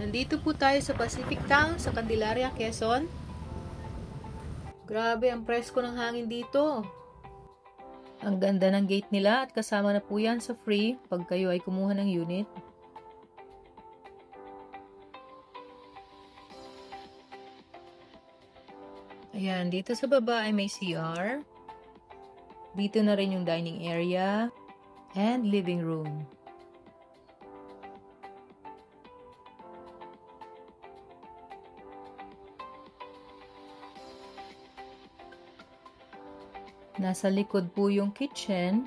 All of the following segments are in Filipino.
Nandito po tayo sa Pacific Town sa Candelaria, Quezon. Grabe, ang presko ng hangin dito. Ang ganda ng gate nila at kasama na po yan sa free pag kayo ay kumuha ng unit. Ayan, dito sa baba ay may CR. Dito na rin yung dining area and living room. Nasa likod po yung kitchen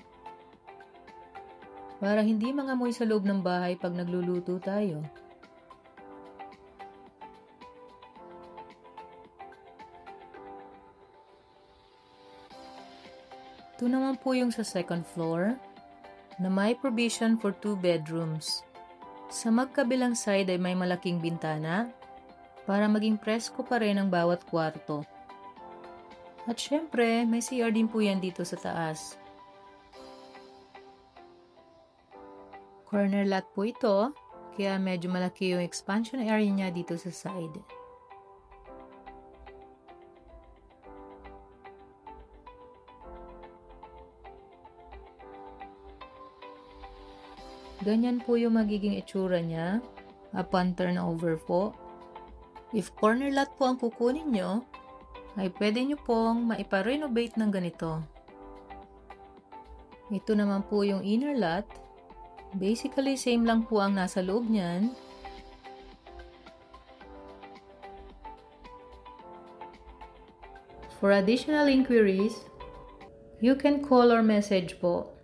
para hindi mangamoy sa loob ng bahay pag nagluluto tayo. Ito naman po yung sa second floor na may provision for 2 bedrooms. Sa magkabilang side ay may malaking bintana para maging presko pa rin ang bawat kwarto. At syempre, may CR din po yan dito sa taas. Corner lot po ito, kaya medyo malaki yung expansion area niya dito sa side. Ganyan po yung magiging itsura niya upon turnover po. If corner lot po ang kukunin nyo, ay pwede nyo pong maipa-renovate ng ganito. Ito naman po yung inner lot. Basically, same lang po ang nasa loob niyan. For additional inquiries, you can call or message po